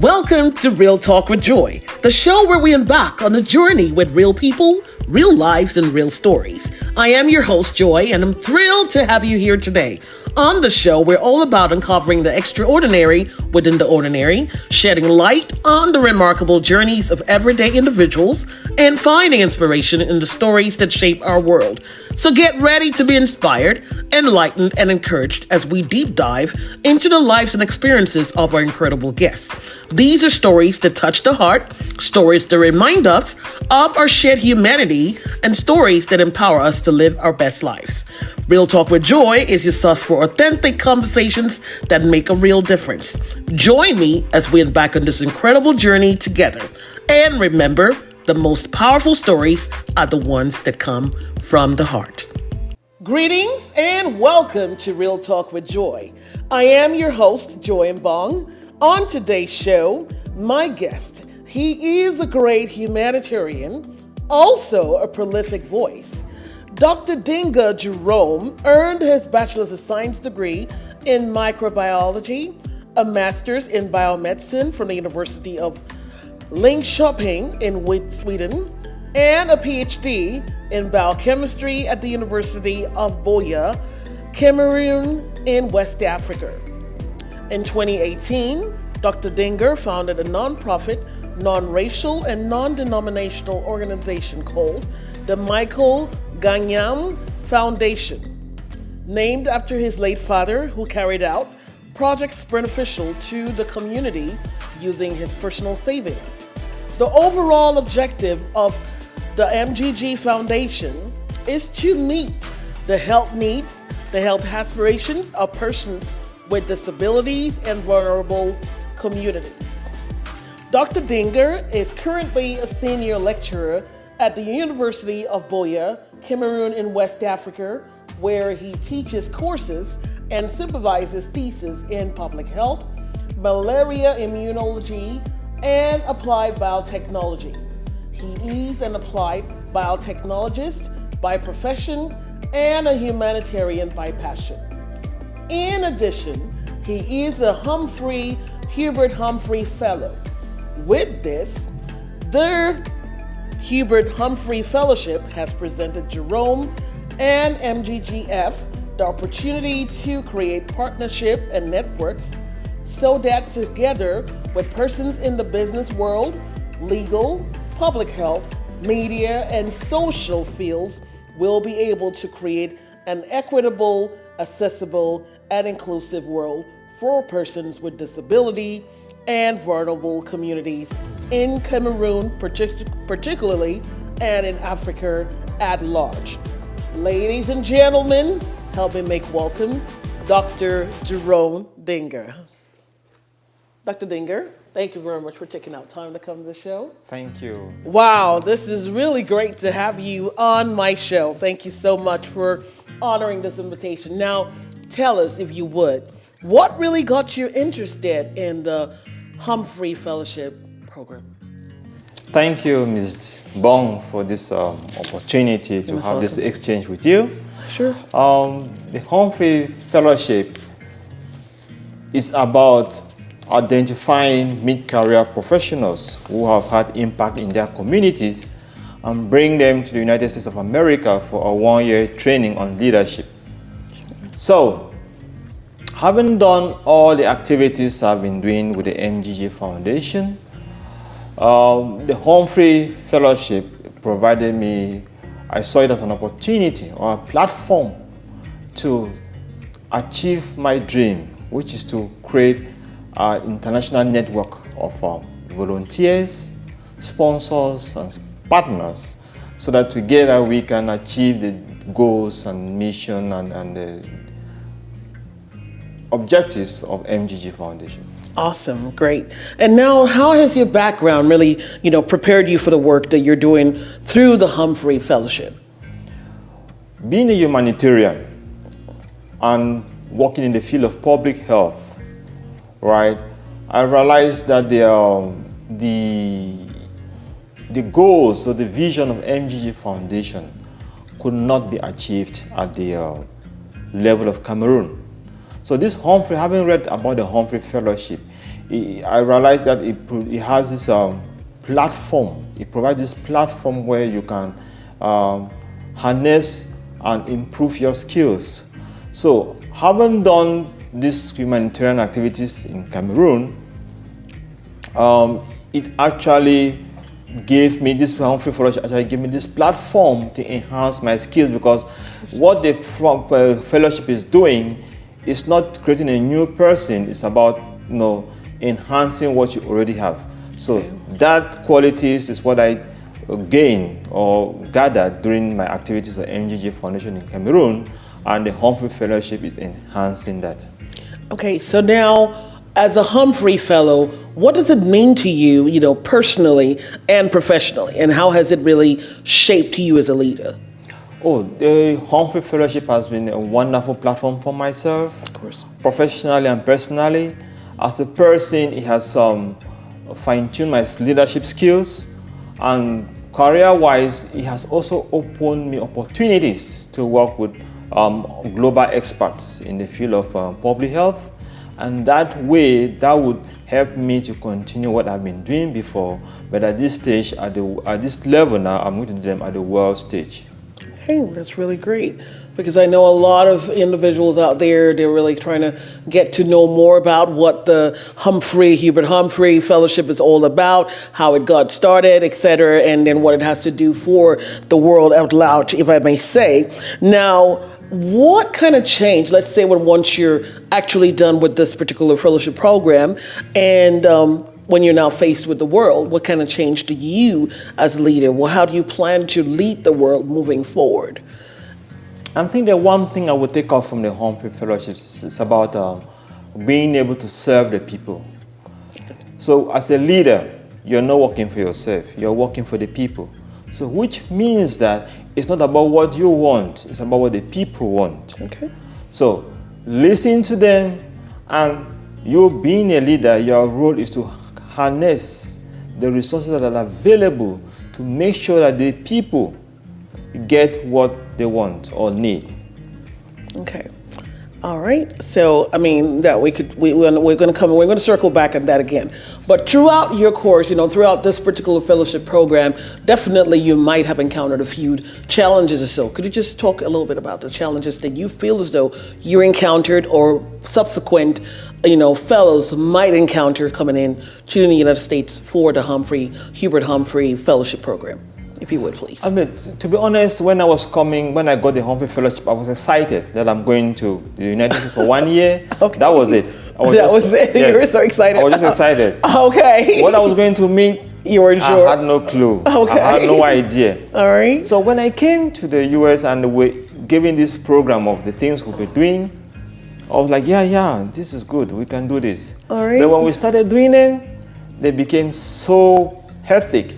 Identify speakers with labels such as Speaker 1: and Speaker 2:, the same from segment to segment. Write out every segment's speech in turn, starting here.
Speaker 1: Welcome to Real Talk with Joy, the show where we embark on a journey with real people, real lives, and real stories. I am your host, Joy, and I'm thrilled to have you here today. On the show, we're all about uncovering the extraordinary within the ordinary, shedding light on the remarkable journeys of everyday individuals, and finding inspiration in the stories that shape our world. So get ready to be inspired, enlightened, and encouraged as we deep dive into the lives and experiences of our incredible guests. These are stories that touch the heart, stories that remind us of our shared humanity, and stories that empower us to live our best lives. Real Talk with Joy is your source for authentic conversations that make a real difference. Join me as we embark on this incredible journey together. And remember, the most powerful stories are the ones that come from the heart. Greetings and welcome to Real Talk with Joy. I am your host, Joy Mbong. On today's show, my guest, he is a great humanitarian, also a prolific voice. Dr. Dinga Jerome earned his Bachelor's of Science degree in microbiology, a master's in biomedicine from the University of Linköping in Sweden, and a PhD in biochemistry at the University of Buea, Cameroon in West Africa. In 2018, Dr. Dinga founded a nonprofit, non-racial, and non-denominational organization called the Michael Gagnon Foundation, named after his late father, who carried out projects beneficial to the community using his personal savings. The overall objective of the MGG Foundation is to meet the health needs, the health aspirations of persons with disabilities and vulnerable communities. Dr. Dinga is currently a senior lecturer at the University of Buea, Cameroon in West Africa, where he teaches courses and supervises theses in public health, malaria immunology, and applied biotechnology. He is an applied biotechnologist by profession and a humanitarian by passion. In addition, he is a Hubert Humphrey Fellow. With this, the Hubert Humphrey Fellowship has presented Jerome and MGGF the opportunity to create partnership and networks so that together with persons in the business world, legal, public health, media, and social fields, we'll be able to create an equitable, accessible, and inclusive world for persons with disability and vulnerable communities in Cameroon particularly, and in Africa at large. Ladies and gentlemen, help me make welcome Dr. Jerome Dinga. Dr. Dinga, thank you very much for taking out time to come to the show.
Speaker 2: Thank you.
Speaker 1: Wow, this is really great to have you on my show. Thank you so much for honoring this invitation. Now, tell us, if you would, what really got you interested in the Humphrey Fellowship program?
Speaker 2: Thank you, Ms. Bong, for this opportunity to have this exchange with you.
Speaker 1: Sure.
Speaker 2: The Humphrey Fellowship is about identifying mid-career professionals who have had impact in their communities and bring them to the United States of America for a one-year training on leadership. So, having done all the activities I've been doing with the MGG Foundation, the Humphrey Fellowship provided me, I saw it as an opportunity or a platform to achieve my dream, which is to create an international network of volunteers, sponsors, and partners, so that together we can achieve the goals and mission and the objectives of MGG Foundation.
Speaker 1: Awesome, great. And now, how has your background really, prepared you for the work that you're doing through the Humphrey Fellowship?
Speaker 2: Being a humanitarian and working in the field of public health, right, I realized that the goals or the vision of MGG Foundation could not be achieved at the level of Cameroon. So this Humphrey, having read about the Humphrey Fellowship, I realized that it has this platform. It provides this platform where you can harness and improve your skills. So, having done these humanitarian activities in Cameroon, it actually gave me this Humphrey Fellowship. Actually, gave me this platform to enhance my skills, because what the fellowship is doing is not creating a new person. It's about enhancing what you already have. So that qualities is what I gained or gathered during my activities at MGG Foundation in Cameroon, and the Humphrey Fellowship is enhancing that.
Speaker 1: Okay, so now, as a Humphrey Fellow, what does it mean to you, personally and professionally, and how has it really shaped you as a leader?
Speaker 2: Oh, the Humphrey Fellowship has been a wonderful platform for myself,
Speaker 1: of course,
Speaker 2: professionally and personally. As a person, it has fine-tuned my leadership skills, and career-wise, it has also opened me opportunities to work with global experts in the field of public health, and that way, that would help me to continue what I've been doing before, but at this stage, at this level now, I'm going to do them at the world stage.
Speaker 1: Hey, that's really great, because I know a lot of individuals out there, they're really trying to get to know more about what the Hubert Humphrey Fellowship is all about, how it got started, etc., and then what it has to do for the world out loud, if I may say. Now, what kind of change, let's say once you're actually done with this particular fellowship program, and when you're now faced with the world, what kind of change do you as a leader, how do you plan to lead the world moving forward?
Speaker 2: I think the one thing I would take off from the Humphrey Fellowship is about being able to serve the people. So as a leader, you're not working for yourself, you're working for the people. So which means that it's not about what you want, it's about what the people want.
Speaker 1: Okay.
Speaker 2: So listen to them, and you being a leader, your role is to harness the resources that are available to make sure that the people get what they want or need.
Speaker 1: Okay. All right. So, I mean, that we're going to circle back on that again. But throughout your course, throughout this particular fellowship program, definitely you might have encountered a few challenges or so. Could you just talk a little bit about the challenges that you feel as though you encountered, or subsequent, fellows might encounter coming in to the United States for the Hubert Humphrey Fellowship Program? If you would, please.
Speaker 2: I mean, to be honest, when I got the Humphrey Fellowship, I was excited that I'm going to the United States for 1 year.
Speaker 1: Okay.
Speaker 2: That was it.
Speaker 1: Yes. You were so excited.
Speaker 2: I was just excited.
Speaker 1: Okay.
Speaker 2: What I was going to meet,
Speaker 1: you weren't sure.
Speaker 2: I had no clue.
Speaker 1: Okay.
Speaker 2: I had no idea.
Speaker 1: All right.
Speaker 2: So when I came to the US and we're giving this program of the things we'll be doing, I was like, yeah, this is good. We can do this.
Speaker 1: All right.
Speaker 2: But when we started doing them, they became so hectic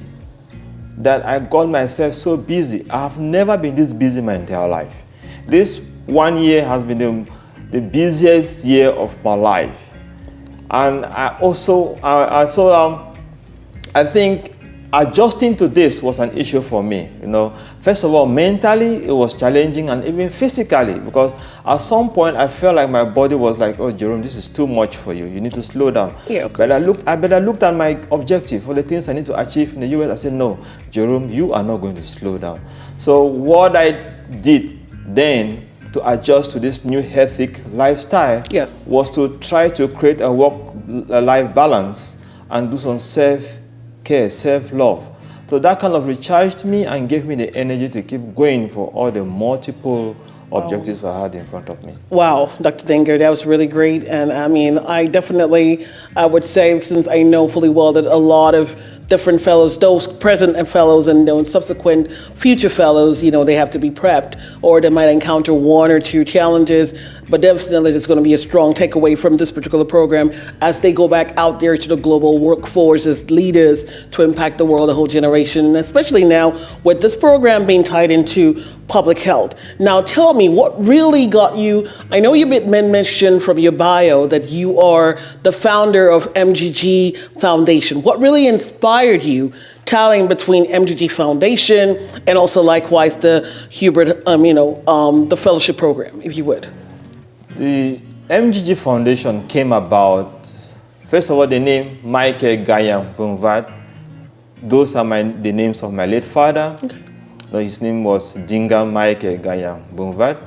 Speaker 2: that I got myself so busy. I have never been this busy my entire life. This 1 year has been the busiest year of my life. And I think adjusting to this was an issue for me. First of all, mentally it was challenging, and even physically, because at some point I felt like my body was like, "Oh, Jerome, this is too much for you. You need to slow down."
Speaker 1: Yeah,
Speaker 2: but I looked at my objective for the things I need to achieve in the US. I said, "No, Jerome, you are not going to slow down." So what I did then to adjust to this new hectic lifestyle was to try to create a work-life balance and do some self-care, self-love. So that kind of recharged me and gave me the energy to keep going for all the multiple objectives I had in front of me.
Speaker 1: Wow, Dr. Dinga, that was really great. And I mean, I would say, since I know fully well that a lot of different fellows, those present fellows and those subsequent future fellows, they have to be prepped, or they might encounter one or two challenges, but definitely there's going to be a strong takeaway from this particular program as they go back out there to the global workforce as leaders to impact the world, a whole generation, and especially now with this program being tied into public health. Now tell me, what really got you, I know you mentioned from your bio that you are the founder of MGG Foundation. What really inspired you, tallying between MGG Foundation and also likewise the Hubert, the fellowship program, if you would?
Speaker 2: The MGG Foundation came about First of all, the name Michael Gayam Bunvat. Those are the names of my late father.
Speaker 1: Okay.
Speaker 2: So his name was Dinga Michael Gayam Bunvat.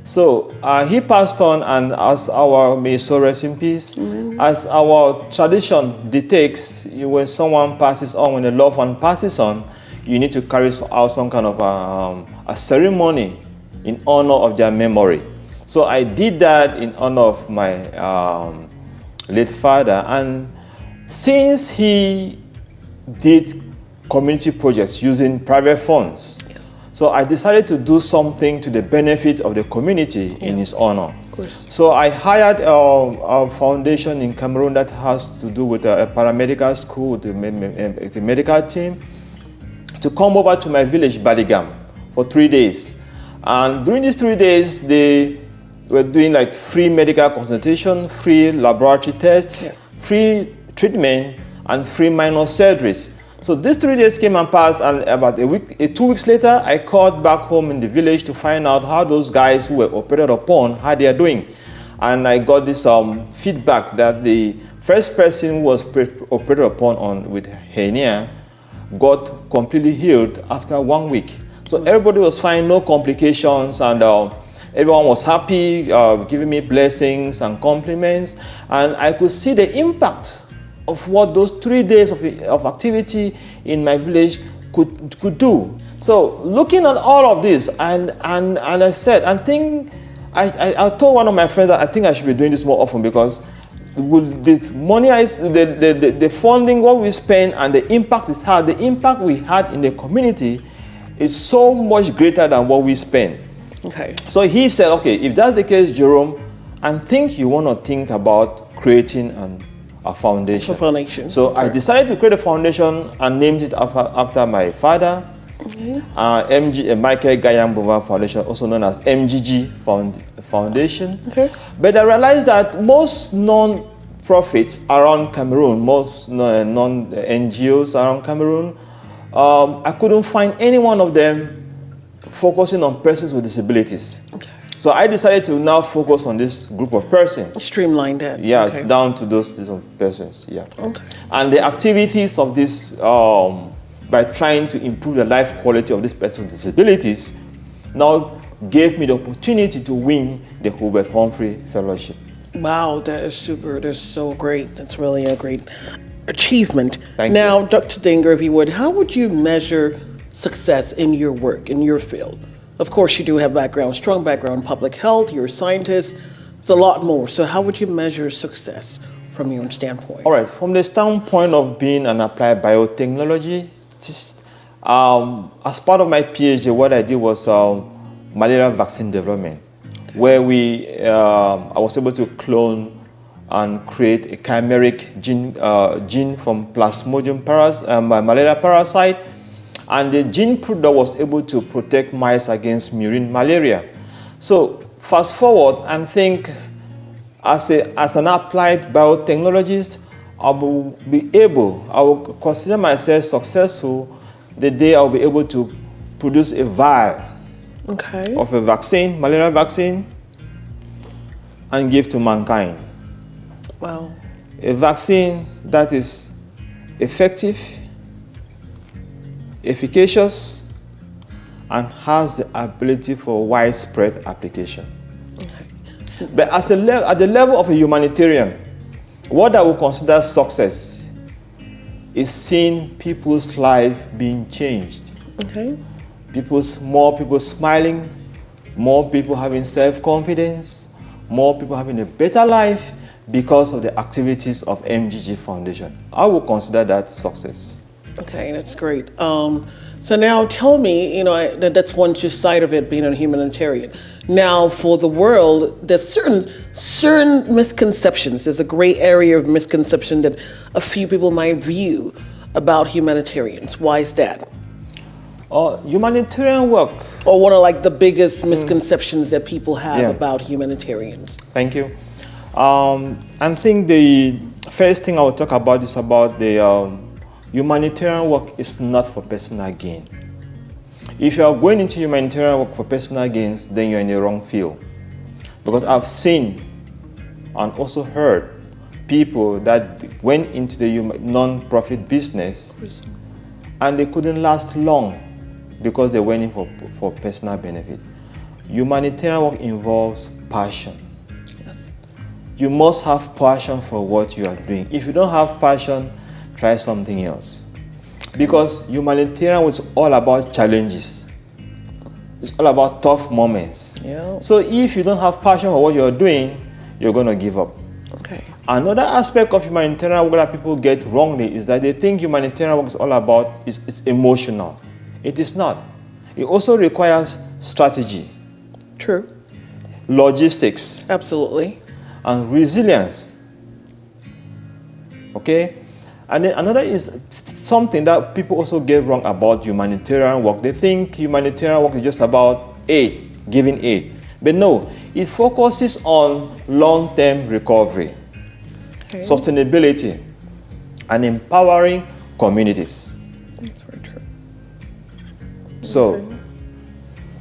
Speaker 2: So he passed on, and as our, may so rest in peace, as our tradition dictates, when someone passes on, when a loved one passes on, you need to carry out some kind of a ceremony in honor of their memory. So I did that in honor of my late father, and since he did community projects using private funds,
Speaker 1: Yes.
Speaker 2: so I decided to do something to the benefit of the community in his honor.
Speaker 1: Of course.
Speaker 2: So I hired a foundation in Cameroon that has to do with a paramedical school, the medical team, to come over to my village, Badigam, for 3 days. And during these 3 days, they were doing like free medical consultation, free laboratory tests,
Speaker 1: Yes.
Speaker 2: free treatment, and free minor surgeries. So these 3 days came and passed, and about 2 weeks later, I called back home in the village to find out how those guys who were operated upon, how they are doing. And I got this feedback that the first person who was operated upon with hernia got completely healed after 1 week. So everybody was fine, no complications, and everyone was happy, giving me blessings and compliments. And I could see the impact of what those 3 days of activity in my village could do. So looking at all of this, and I said, I told one of my friends that I think I should be doing this more often, because with the money, the funding, what we spend, and the impact it's had, the impact we had in the community is so much greater than what we spend.
Speaker 1: Okay.
Speaker 2: So he said, okay, if that's the case, Jerome, I think you want to think about creating a foundation.
Speaker 1: A foundation.
Speaker 2: So I decided to create a foundation and named it after my father, Michael Gayam Bunvat Foundation, also known as MGG Foundation.
Speaker 1: Okay.
Speaker 2: But I realized that most non-profits around Cameroon, most non-NGOs around Cameroon, I couldn't find any one of them focusing on persons with disabilities.
Speaker 1: Okay.
Speaker 2: So I decided to now focus on this group of persons.
Speaker 1: Streamline that.
Speaker 2: Yeah,
Speaker 1: Okay.
Speaker 2: down to those persons. Yeah.
Speaker 1: Okay.
Speaker 2: And the activities of this, by trying to improve the life quality of this person with disabilities, now gave me the opportunity to win the Hubert Humphrey Fellowship.
Speaker 1: Wow, that is super. That's so great. That's really a great achievement.
Speaker 2: Thank
Speaker 1: now,
Speaker 2: you.
Speaker 1: Dr. Dinga, if you would, how would you measure success in your work, in your field? Of course, you do have strong background in public health, you're a scientist, it's a lot more. So how would you measure success from your standpoint?
Speaker 2: All right, from the standpoint of being an applied biotechnologist, as part of my PhD, what I did was malaria vaccine development, where I was able to clone and create a chimeric gene from Plasmodium malaria parasite, and the gene that was able to protect mice against murine malaria. So fast forward and think, as an applied biotechnologist, I will consider myself successful the day I'll be able to produce a vial
Speaker 1: Okay.
Speaker 2: of a vaccine, malaria vaccine, and give to mankind.
Speaker 1: Wow.
Speaker 2: A vaccine that is effective, efficacious, and has the ability for widespread application.
Speaker 1: Okay.
Speaker 2: But at the level of a humanitarian, what I would consider success is seeing people's life being changed.
Speaker 1: Okay.
Speaker 2: More people smiling, more people having self-confidence, more people having a better life because of the activities of MGG Foundation. I would consider that success.
Speaker 1: Okay, that's great. So now tell me, that's one just side of it, being a humanitarian. Now for the world, there's certain misconceptions. There's a gray area of misconception that a few people might view about humanitarians. Why is that?
Speaker 2: Humanitarian work.
Speaker 1: Or one of the biggest misconceptions that people have about humanitarians.
Speaker 2: Thank you. I think the first thing I will talk about is about the humanitarian work is not for personal gain. If you are going into humanitarian work for personal gains, then you're in the wrong field. Because I've seen and also heard people that went into the non-profit business and they couldn't last long because they went in for personal benefit. Humanitarian work involves passion.
Speaker 1: Yes.
Speaker 2: You must have passion for what you are doing. If you don't have passion, try something else. Because humanitarian was all about challenges. It's all about tough moments.
Speaker 1: Yeah.
Speaker 2: So if you don't have passion for what you're doing, you're going to give up.
Speaker 1: Okay.
Speaker 2: Another aspect of humanitarian work that people get wrongly is that they think humanitarian work is all about, it's emotional. It is not. It also requires strategy,
Speaker 1: True.
Speaker 2: logistics,
Speaker 1: Absolutely.
Speaker 2: and resilience. Okay? And then another is something that people also get wrong about humanitarian work. They think humanitarian work is just about aid, giving aid. But no, it focuses on long-term recovery, sustainability, and empowering communities.
Speaker 1: That's very true.
Speaker 2: So,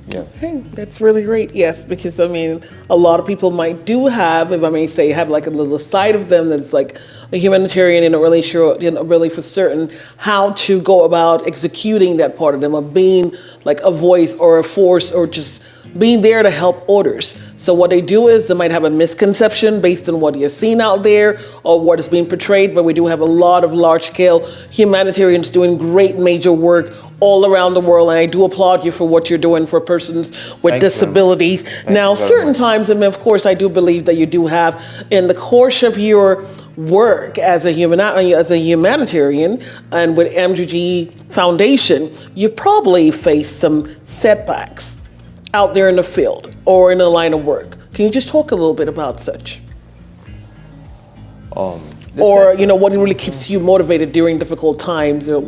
Speaker 2: yeah.
Speaker 1: Hey, that's really great. Yes, because I mean, a lot of people might have, if I may say, have like a little side of them that's like a humanitarian, and not really sure, really for certain how to go about executing that part of them, of being like a voice or a force, or just being there to help others. So what they do is they might have a misconception based on what you're seeing out there or what is being portrayed, but we do have a lot of large-scale humanitarians doing great major work all around the world, and I do applaud you for what you're doing for persons with disabilities. Now, certain times, and of course, I do believe that you do have, in the course of your work as a humanitarian and with MGG Foundation, you probably faced some setbacks out there in the field or in the line of work. Can you just talk a little bit about such? Or, what really keeps you motivated during difficult times, or,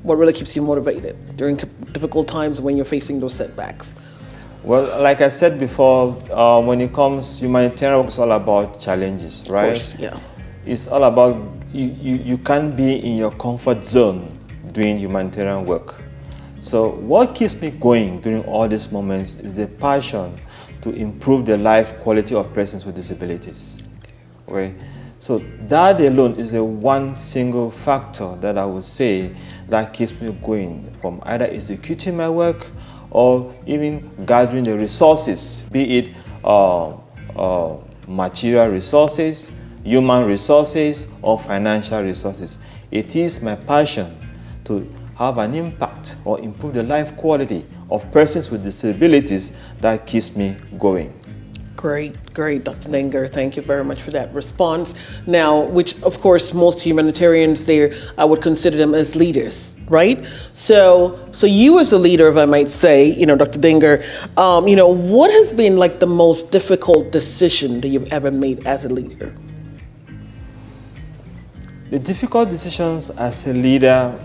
Speaker 1: what really keeps you motivated during difficult times when you're facing those setbacks?
Speaker 2: Well, like I said before, when it comes, humanitarian work is all about challenges, right?
Speaker 1: Of course, yeah.
Speaker 2: It's all about, you can't be in your comfort zone doing humanitarian work. So what keeps me going during all these moments is the passion to improve the life quality of persons with disabilities. Okay? So that alone is the one single factor that I would say that keeps me going, from either executing my work or even gathering the resources, be it material resources, human resources, or financial resources. It is my passion to have an impact or improve the life quality of persons with disabilities that keeps me going.
Speaker 1: Great, Dr. Dinga. Thank you very much for that response. Now, which of course most humanitarians there, I would consider them as leaders, right? So you as a leader, if I might say, Dr. Dinga, what has been like the most difficult decision that you've ever made as a leader?
Speaker 2: The difficult decisions as a leader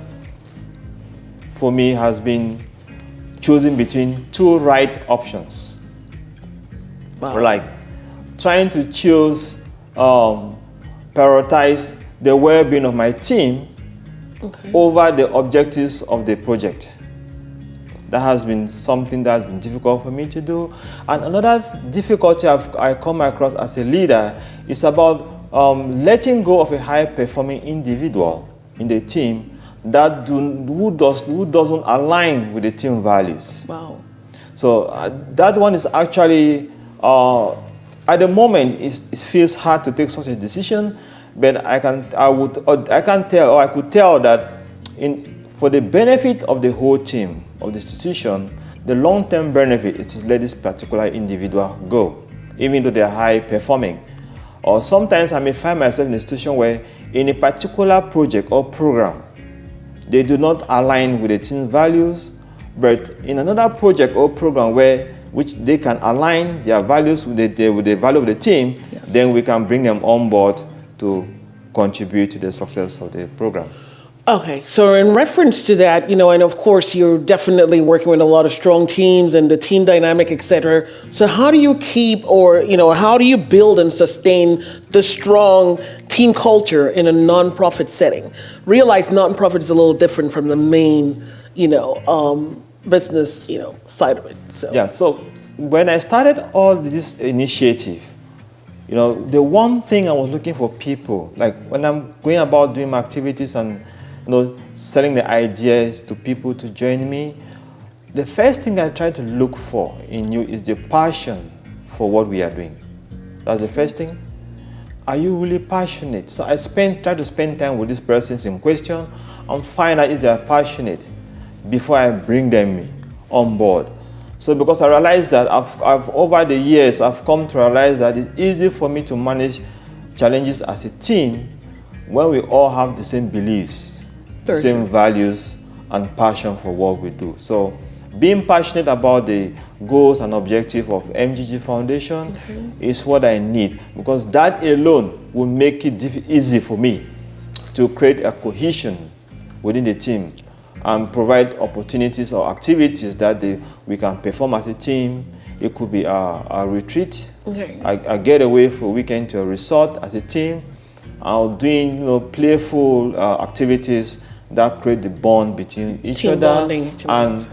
Speaker 2: for me has been choosing between two right options.
Speaker 1: Wow.
Speaker 2: Like trying to choose, prioritize the well-being of my team over the objectives of the project. That has been something that has been difficult for me to do. And another difficulty I come across as a leader is about letting go of a high-performing individual in the team who doesn't align with the team values.
Speaker 1: Wow. So
Speaker 2: that one is actually, at the moment, it feels hard to take such a decision, but I could tell that for the benefit of the whole team, of the institution, the long-term benefit is to let this particular individual go, even though they're high performing. Or sometimes I may find myself in a situation where in a particular project or program, they do not align with the team values, but in another project or program which they can align their values with the value of the team, then we can bring them on board to contribute to the success of the program.
Speaker 1: Okay, so in reference to that, and of course you're definitely working with a lot of strong teams and the team dynamic, etc. So how do you keep, or how do you build and sustain the strong team culture in a nonprofit setting? Realize nonprofit is a little different from the main, business, side of it. So
Speaker 2: yeah. So when I started all this initiative, You know, the one thing I was looking for people, like when I'm going about doing my activities and, you know, selling the ideas to people to join me, the first thing I try to look for in you is the passion for what we are doing. That's the first thing. Are you really passionate? So I try to spend time with these persons in question and find out if they are passionate before I bring them on board. So because I realized that I've over the years, I've come to realize that it's easy for me to manage challenges as a team when we all have the same beliefs, the same values and passion for what we do. So being passionate about the goals and objectives of MGG Foundation is what I need, because that alone will make it easy for me to create a cohesion within the team and provide opportunities or activities that we can perform as a team. It could be a retreat, a getaway for a weekend to a resort as a team, or doing, you know, playful activities that create the bond between each other, and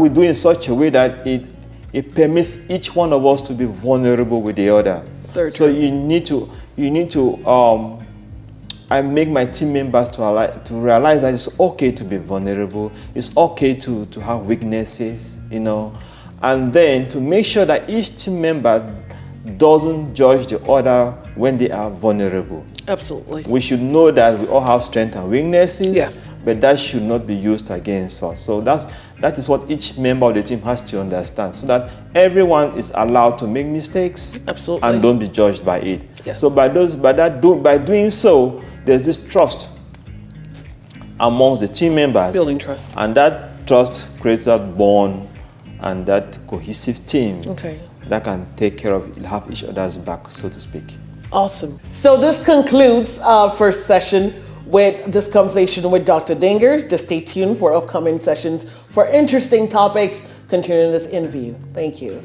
Speaker 2: we do in such a way that it permits each one of us to be vulnerable with the other. So you need to I make my team members to realize that it's okay to be vulnerable, it's okay to have weaknesses, you know, and then to make sure that each team member doesn't judge the other when they are vulnerable.
Speaker 1: Absolutely.
Speaker 2: We should know that we all have strengths and weaknesses,
Speaker 1: yes,
Speaker 2: but that should not be used against us. So that is what each member of the team has to understand, so that everyone is allowed to make mistakes,
Speaker 1: absolutely,
Speaker 2: and don't be judged by it.
Speaker 1: Yes.
Speaker 2: So by doing so, there's this trust amongst the team members,
Speaker 1: building trust,
Speaker 2: and that trust creates that bond and that cohesive team that can take care of, have each other's back, so to speak.
Speaker 1: Awesome. So this concludes our first session with this conversation with Dr. Dinga. Just stay tuned for upcoming sessions for interesting topics continuing this interview. Thank you.